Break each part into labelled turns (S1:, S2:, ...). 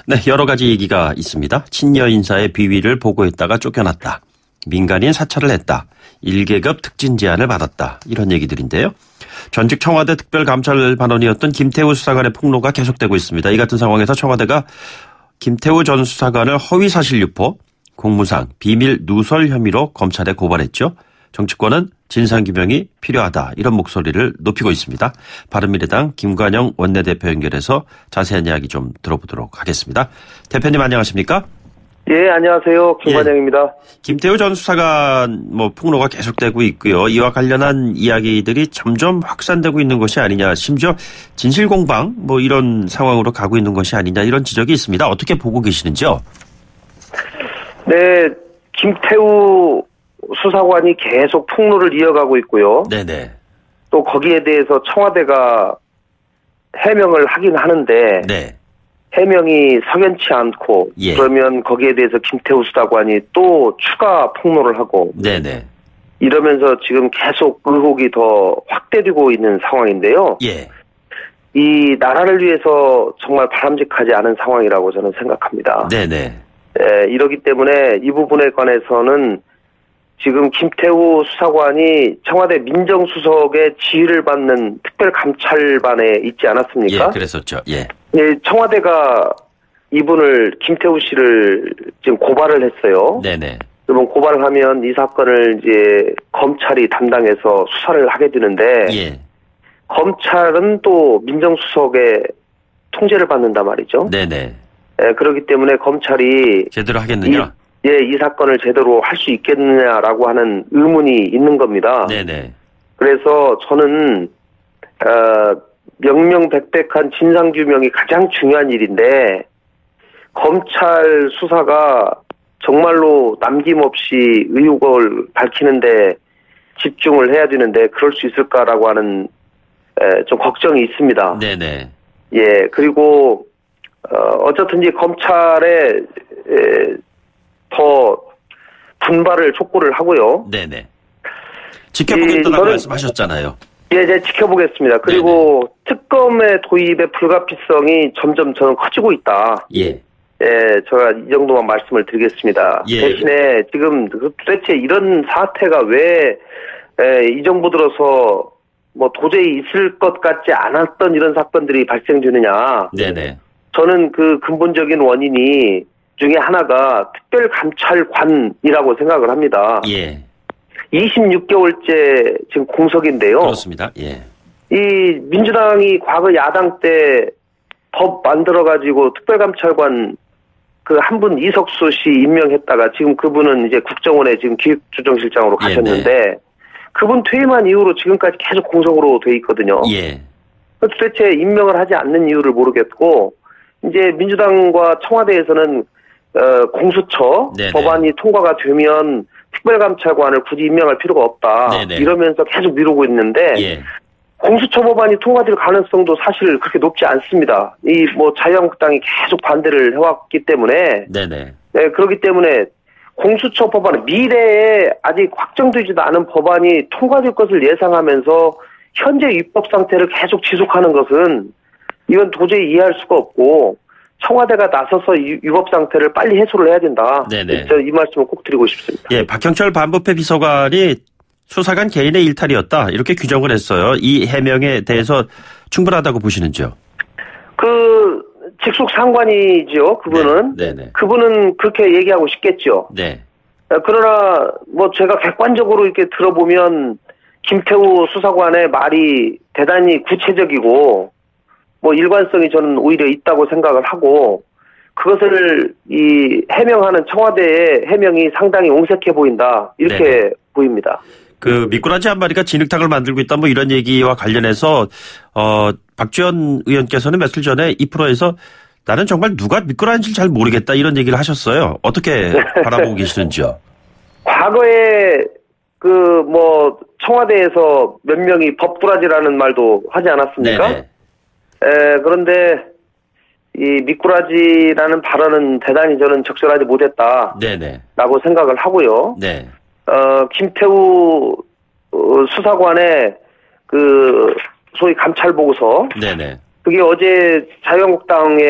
S1: 네, 여러 가지 얘기가 있습니다. 친여 인사의 비위를 보고했다가 쫓겨났다. 민간인 사찰을 했다. 1계급 특진 제안을 받았다. 이런 얘기들인데요. 전직 청와대 특별감찰반원이었던 김태우 수사관의 폭로가 계속되고 있습니다. 이 같은 상황에서 청와대가 김태우 전 수사관을 허위사실 유포, 공무상, 비밀 누설 혐의로 검찰에 고발했죠. 정치권은 진상규명이 필요하다. 이런 목소리를 높이고 있습니다. 바른미래당 김관영 원내대표 연결해서 자세한 이야기 좀 들어보도록 하겠습니다. 대표님 안녕하십니까?
S2: 예, 안녕하세요. 김관영입니다.
S1: 예. 김태우 전 수사관 폭로가 계속되고 있고요. 이와 관련한 이야기들이 점점 확산되고 있는 것이 아니냐. 심지어 진실공방 이런 상황으로 가고 있는 것이 아니냐. 이런 지적이 있습니다. 어떻게 보고 계시는지요?
S2: 네, 김태우 수사관이 계속 폭로를 이어가고 있고요.
S1: 네네.
S2: 또 거기에 대해서 청와대가 해명을 하긴 하는데
S1: 네.
S2: 해명이 석연치 않고
S1: 예.
S2: 그러면 거기에 대해서 김태우 수사관이 또 추가 폭로를 하고
S1: 네네.
S2: 이러면서 지금 계속 의혹이 더 확대되고 있는 상황인데요.
S1: 예.
S2: 이 나라를 위해서 정말 바람직하지 않은 상황이라고 저는 생각합니다.
S1: 네네.
S2: 이러기 때문에 이 부분에 관해서는 지금 김태우 수사관이 청와대 민정수석의 지휘를 받는 특별감찰반에 있지 않았습니까?
S1: 예, 그랬었죠. 예.
S2: 예, 청와대가 이분을 김태우 씨를 지금 고발을 했어요.
S1: 네네.
S2: 그러면 고발을 하면 이 사건을 이제 검찰이 담당해서 수사를 하게 되는데
S1: 예.
S2: 검찰은 또 민정수석의 통제를 받는단 말이죠.
S1: 네네.
S2: 예, 그렇기 때문에 검찰이
S1: 제대로 하겠느냐?
S2: 이 사건을 제대로 할 수 있겠느냐라고 하는 의문이 있는 겁니다.
S1: 네네.
S2: 그래서 저는 명명백백한 진상규명이 가장 중요한 일인데 검찰 수사가 정말로 남김없이 의혹을 밝히는데 집중을 해야 되는데 그럴 수 있을까라고 하는 좀 걱정이 있습니다.
S1: 네네.
S2: 예, 그리고 어쨌든지 검찰에 더 분발을 촉구를 하고요.
S1: 네네. 지켜보겠다고 말씀하셨잖아요.
S2: 예, 이제 지켜보겠습니다. 그리고 네네. 특검의 도입의 불가피성이 점점 저는 커지고 있다.
S1: 예.
S2: 예, 제가 이 정도만 말씀을 드리겠습니다.
S1: 예.
S2: 대신에 지금 도대체 이런 사태가 왜 이 정부 들어서 도저히 있을 것 같지 않았던 이런 사건들이 발생되느냐.
S1: 네네.
S2: 저는 그 근본적인 원인이 중에 하나가 특별감찰관이라고 생각을 합니다.
S1: 예.
S2: 26개월째 지금 공석인데요.
S1: 그렇습니다. 예.
S2: 이 민주당이 과거 야당 때 법 만들어가지고 특별감찰관 그 한 분 이석수 씨 임명했다가 지금 그분은 이제 국정원에 지금 기획조정실장으로 가셨는데 네. 그분 퇴임한 이후로 지금까지 계속 공석으로 돼 있거든요.
S1: 예.
S2: 도대체 임명을 하지 않는 이유를 모르겠고 이제 민주당과 청와대에서는 공수처 네네. 법안이 통과가 되면 특별감찰관을 굳이 임명할 필요가 없다. 네네. 이러면서 계속 미루고 있는데
S1: 예.
S2: 공수처 법안이 통과될 가능성도 사실 그렇게 높지 않습니다. 자유한국당이 계속 반대를 해왔기 때문에
S1: 네네.
S2: 네, 그렇기 때문에 공수처 법안 미래에 아직 확정되지도 않은 법안이 통과될 것을 예상하면서 현재 입법 상태를 계속 지속하는 것은 이건 도저히 이해할 수가 없고 청와대가 나서서 위법 상태를 빨리 해소를 해야 된다.
S1: 네네.
S2: 이 말씀을 꼭 드리고 싶습니다.
S1: 예, 박형철 반부패 비서관이 수사관 개인의 일탈이었다. 이렇게 규정을 했어요. 이 해명에 대해서 충분하다고 보시는지요?
S2: 직속 상관이죠. 그분은.
S1: 네네.
S2: 그분은 그렇게 얘기하고 싶겠죠.
S1: 네.
S2: 그러나 제가 객관적으로 이렇게 들어보면 김태우 수사관의 말이 대단히 구체적이고 일관성이 저는 오히려 있다고 생각을 하고 그것을 이 해명하는 청와대의 해명이 상당히 옹색해 보인다. 이렇게 네네. 보입니다.
S1: 미꾸라지 한 마리가 진흙탕을 만들고 있다 이런 얘기와 관련해서 박지원 의원께서는 며칠 전에 2프로에서 나는 정말 누가 미꾸라지인지 잘 모르겠다 이런 얘기를 하셨어요. 어떻게 바라보고 계시는지요?
S2: 과거에 청와대에서 몇 명이 법꾸라지라는 말도 하지 않았습니까?
S1: 네네.
S2: 그런데 이 미꾸라지라는 발언은 대단히 저는 적절하지 못했다.
S1: 네네.
S2: 라고 생각을 하고요.
S1: 네.
S2: 김태우 수사관의 소위 감찰 보고서.
S1: 네네.
S2: 그게 어제 자유한국당에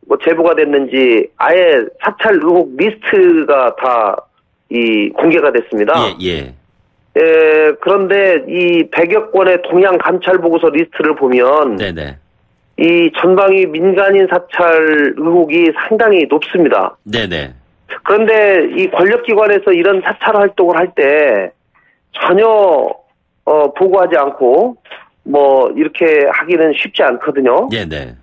S2: 뭐 제보가 됐는지 아예 사찰 의혹 리스트가 다 공개가 됐습니다.
S1: 예.
S2: 그런데 이 100여 건의 동양 감찰 보고서 리스트를 보면
S1: 네네.
S2: 이 전방위 민간인 사찰 의혹이 상당히 높습니다.
S1: 네네.
S2: 그런데 이 권력기관에서 이런 사찰 활동을 할 때 전혀 보고하지 않고 뭐 이렇게 하기는 쉽지 않거든요.
S1: 네네.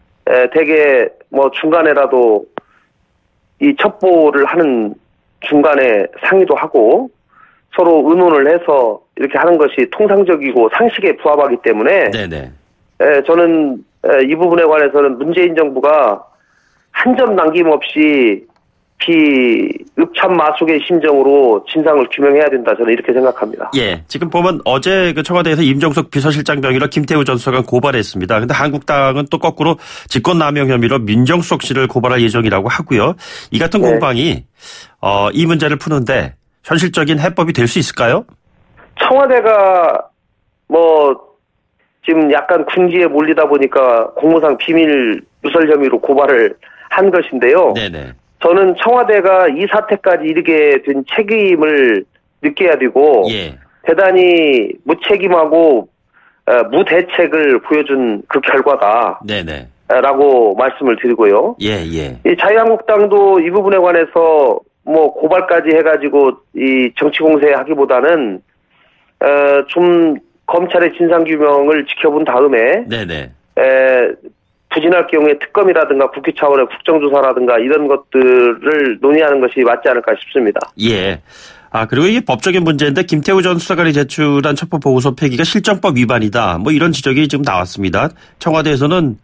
S2: 되게 뭐 중간에라도 이 첩보를 하는 중간에 상의도 하고 서로 의논을 해서 이렇게 하는 것이 통상적이고 상식에 부합하기 때문에
S1: 네네.
S2: 저는 이 부분에 관해서는 문재인 정부가 한 점 남김없이 비읍참마속의 심정으로 진상을 규명해야 된다. 저는 이렇게 생각합니다.
S1: 예. 지금 보면 어제 그 청와대에서 임종석 비서실장 병의로 김태우 전 수석을 고발했습니다. 근데 한국당은 또 거꾸로 직권남용 혐의로 민정수석 씨를 고발할 예정이라고 하고요. 이 같은
S2: 네.
S1: 공방이 이 문제를 푸는데 현실적인 해법이 될 수 있을까요?
S2: 청와대가 뭐 지금 약간 궁지에 몰리다 보니까 공무상 비밀 누설 혐의로 고발을 한 것인데요.
S1: 네네.
S2: 저는 청와대가 이 사태까지 이르게 된 책임을 느껴야 되고
S1: 예.
S2: 대단히 무책임하고 무대책을 보여준 그 결과다.
S1: 네네.
S2: 라고 말씀을 드리고요.
S1: 예.
S2: 이 자유한국당도 이 부분에 관해서 뭐 고발까지 해가지고 이 정치 공세하기보다는 좀 검찰의 진상규명을 지켜본 다음에
S1: 네네.
S2: 부진할 경우에 특검이라든가 국회 차원의 국정조사라든가 이런 것들을 논의하는 것이 맞지 않을까 싶습니다.
S1: 예. 그리고 이게 법적인 문제인데 김태우 전 수사관이 제출한 첩보 보고서 폐기가 실정법 위반이다. 뭐 이런 지적이 지금 나왔습니다. 청와대에서는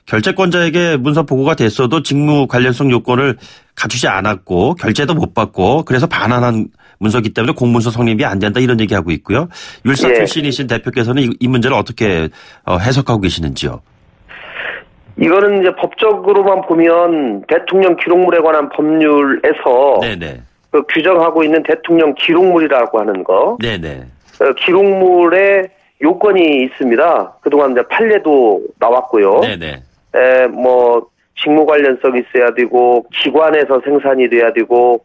S1: 결재권자에게 문서 보고가 됐어도 직무 관련성 요건을 갖추지 않았고 결재도 못 받고 그래서 반환한 문서기 때문에 공문서 성립이 안 된다 이런 얘기하고 있고요. 율사 출신이신 대표께서는 이 문제를 어떻게 해석하고 계시는지요?
S2: 이거는 이제 법적으로만 보면 대통령 기록물에 관한 법률에서
S1: 네네.
S2: 그 규정하고 있는 대통령 기록물이라고 하는 거.
S1: 네네.
S2: 기록물에 요건이 있습니다. 그동안 이제 판례도 나왔고요.
S1: 네네.
S2: 뭐 직무 관련성이 있어야 되고 기관에서 생산이 돼야 되고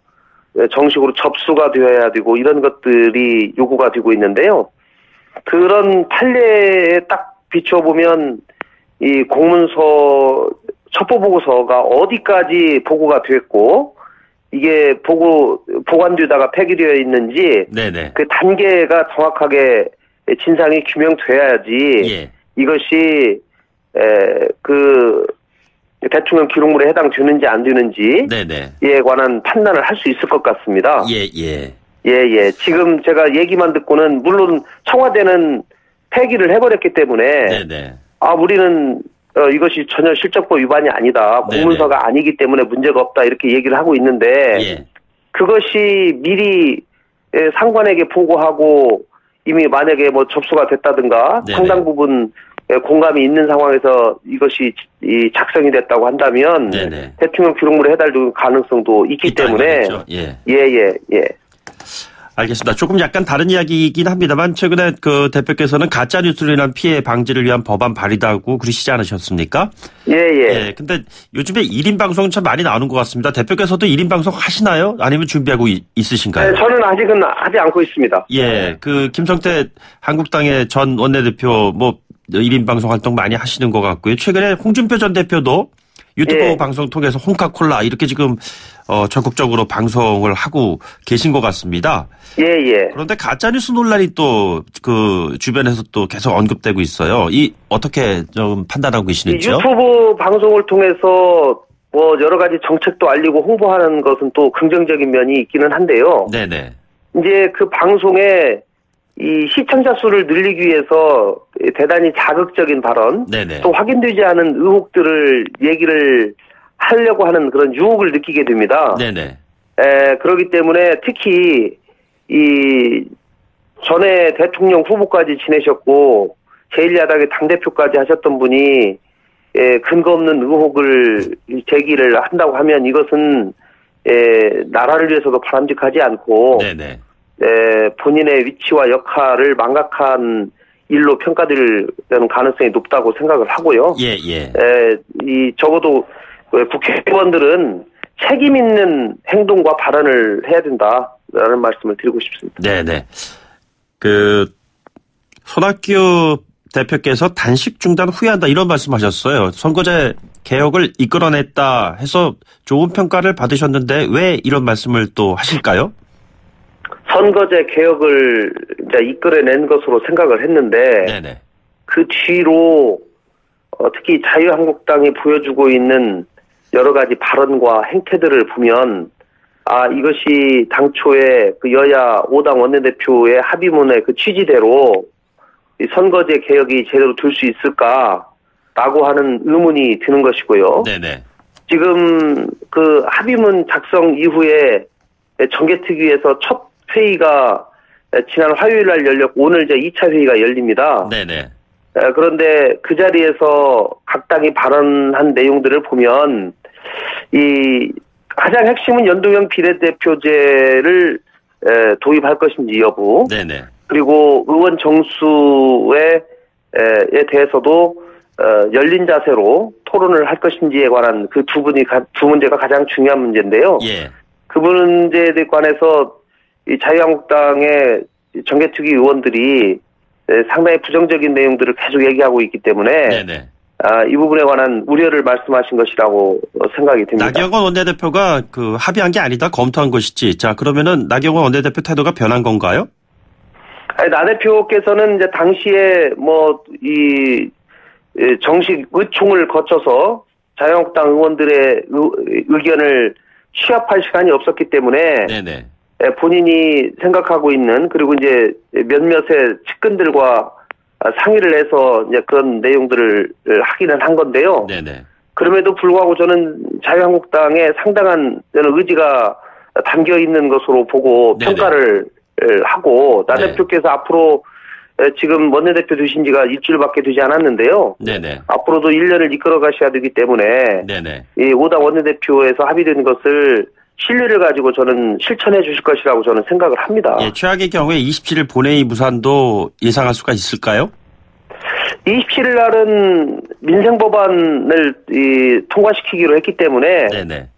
S2: 정식으로 접수가 되어야 되고 이런 것들이 요구가 되고 있는데요. 그런 판례에 딱 비춰보면 이 공문서 첩보 보고서가 어디까지 보고가 됐고 이게 보관되다가 폐기되어 있는지
S1: 네네.
S2: 그 단계가 정확하게 진상이 규명돼야지
S1: 예.
S2: 이것이 그 대통령 기록물에 해당되는지 안 되는지에
S1: 네네.
S2: 관한 판단을 할 수 있을 것 같습니다.
S1: 예.
S2: 지금 제가 얘기만 듣고는 물론 청와대는 폐기를 해버렸기 때문에
S1: 네네.
S2: 우리는 이것이 전혀 실정법 위반이 아니다. 공문서가 아니기 때문에 문제가 없다. 이렇게 얘기를 하고 있는데
S1: 예.
S2: 그것이 미리 상관에게 보고하고 이미 만약에 뭐 접수가 됐다든가
S1: 네네.
S2: 상당 부분 공감이 있는 상황에서 이것이 작성이 됐다고 한다면
S1: 네네.
S2: 대통령 기록물에 해당될 가능성도 있기 때문에 예.
S1: 알겠습니다. 조금 약간 다른 이야기이긴 합니다만 최근에 그 대표께서는 가짜 뉴스로 인한 피해 방지를 위한 법안 발의다고 그러시지 않으셨습니까?
S2: 예.
S1: 근데 요즘에 1인 방송 참 많이 나오는 것 같습니다. 대표께서도 1인 방송 하시나요? 아니면 준비하고 있으신가요?
S2: 네, 저는 아직은 하지 않고 있습니다.
S1: 예. 그 김성태 한국당의 전 원내대표 뭐 1인 방송 활동 많이 하시는 것 같고요. 최근에 홍준표 전 대표도 유튜브 방송 통해서 홍카콜라 이렇게 지금 적극적으로 방송을 하고 계신 것 같습니다.
S2: 예.
S1: 그런데 가짜뉴스 논란이 또 그 주변에서 또 계속 언급되고 있어요. 이 어떻게 좀 판단하고 계시는지요?
S2: 유튜브 방송을 통해서 뭐 여러 가지 정책도 알리고 홍보하는 것은 또 긍정적인 면이 있기는 한데요.
S1: 네네.
S2: 이제 그 방송에 이 시청자 수를 늘리기 위해서 대단히 자극적인 발언,
S1: 네네.
S2: 또 확인되지 않은 의혹들을 얘기를 하려고 하는 그런 유혹을 느끼게 됩니다.
S1: 네네.
S2: 그렇기 때문에 특히 이 전에 대통령 후보까지 지내셨고 제1야당의 당대표까지 하셨던 분이 근거 없는 의혹을 제기를 한다고 하면 이것은 나라를 위해서도 바람직하지 않고
S1: 네네.
S2: 본인의 위치와 역할을 망각한 일로 평가될 가능성이 높다고 생각을 하고요.
S1: 예, 예.
S2: 적어도 국회의원들은 책임 있는 행동과 발언을 해야 된다라는 말씀을 드리고 싶습니다.
S1: 네네. 손학규 대표께서 단식 중단 후회한다 이런 말씀하셨어요. 선거제 개혁을 이끌어냈다 해서 좋은 평가를 받으셨는데 왜 이런 말씀을 또 하실까요?
S2: 선거제 개혁을 이제 이끌어낸 것으로 생각을 했는데
S1: 네네.
S2: 그 뒤로 특히 자유한국당이 보여주고 있는 여러 가지 발언과 행태들을 보면 이것이 당초에 그 여야 5당 원내대표의 합의문의 그 취지대로 이 선거제 개혁이 제대로 될 수 있을까라고 하는 의문이 드는 것이고요.
S1: 네네.
S2: 지금 그 합의문 작성 이후에 정개특위에서 첫 회의가 지난 화요일 날 열렸고 오늘 이제 2차 회의가 열립니다.
S1: 네네.
S2: 그런데 그 자리에서 각 당이 발언한 내용들을 보면 이 가장 핵심은 연동형 비례대표제를 도입할 것인지 여부. 네네. 그리고 의원 정수에 대해서도 열린 자세로 토론을 할 것인지에 관한 그 두 문제가 가장 중요한 문제인데요.
S1: 예.
S2: 그 문제에 관해서 이 자유한국당의 정개특위 의원들이 상당히 부정적인 내용들을 계속 얘기하고 있기 때문에
S1: 네네.
S2: 이 부분에 관한 우려를 말씀하신 것이라고 생각이 듭니다.
S1: 나경원 원내대표가 합의한 게 아니다 검토한 것이지. 자, 그러면은 나경원 원내대표 태도가 변한 건가요?
S2: 나 대표께서는 이제 당시에 정식 의총을 거쳐서 자유한국당 의원들의 의견을 취합할 시간이 없었기 때문에
S1: 네네.
S2: 본인이 생각하고 있는 그리고 이제 몇몇의 측근들과 상의를 해서 이제 그런 내용들을 하기는 한 건데요.
S1: 네네.
S2: 그럼에도 불구하고 저는 자유한국당의 상당한 의지가 담겨 있는 것으로 보고
S1: 네네.
S2: 평가를 하고 나 대표께서 앞으로 지금 원내대표 되신 지가 일주일밖에 되지 않았는데요.
S1: 네네.
S2: 앞으로도 1년을 이끌어 가셔야 되기 때문에
S1: 네네.
S2: 이 5당 원내대표에서 합의된 것을 신뢰를 가지고 저는 실천해 주실 것이라고 저는 생각을 합니다.
S1: 예, 최악의 경우에 27일 본회의 무산도 예상할 수가 있을까요?
S2: 27일 날은 민생법안을 통과시키기로 했기 때문에
S1: 네네.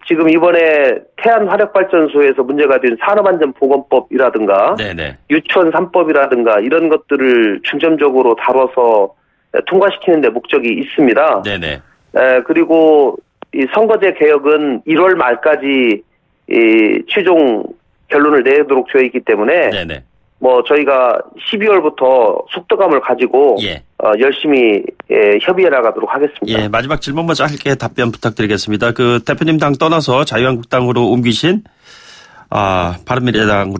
S2: 지금 이번에 태안화력발전소에서 문제가 된 산업안전보건법이라든가
S1: 네네.
S2: 유치원 3법이라든가 이런 것들을 중점적으로 다뤄서 통과시키는 데 목적이 있습니다.
S1: 네네.
S2: 그리고 이 선거제 개혁은 1월 말까지 최종 결론을 내도록 되어 있기 때문에
S1: 네네.
S2: 저희가 12월부터 속도감을 가지고
S1: 예.
S2: 열심히 협의해 나가도록 하겠습니다.
S1: 예, 마지막 질문만 짧게 답변 부탁드리겠습니다. 대표님 당 떠나서 자유한국당으로 옮기신 바른미래당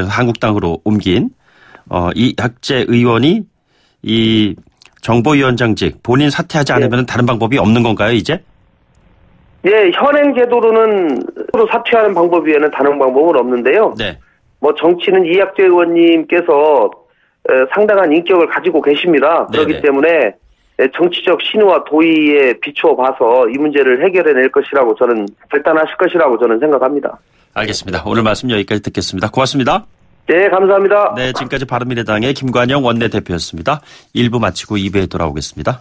S1: 한국당으로 옮긴 이학재 의원이 이 정보위원장직 본인 사퇴하지 않으면 다른 방법이 없는 건가요, 이제?
S2: 예, 현행 제도로는 사퇴하는 방법 외에는 다른 방법은 없는데요.
S1: 네.
S2: 정치는 이학재 의원님께서 상당한 인격을 가지고 계십니다. 그렇기
S1: 네네.
S2: 때문에 정치적 신의와 도의에 비추어 봐서 이 문제를 해결해낼 것이라고 저는 결단하실 것이라고 저는 생각합니다.
S1: 알겠습니다. 오늘 말씀 여기까지 듣겠습니다. 고맙습니다.
S2: 네, 감사합니다.
S1: 네, 지금까지 바른미래당의 김관영 원내대표였습니다. 1부 마치고 2부에 돌아오겠습니다.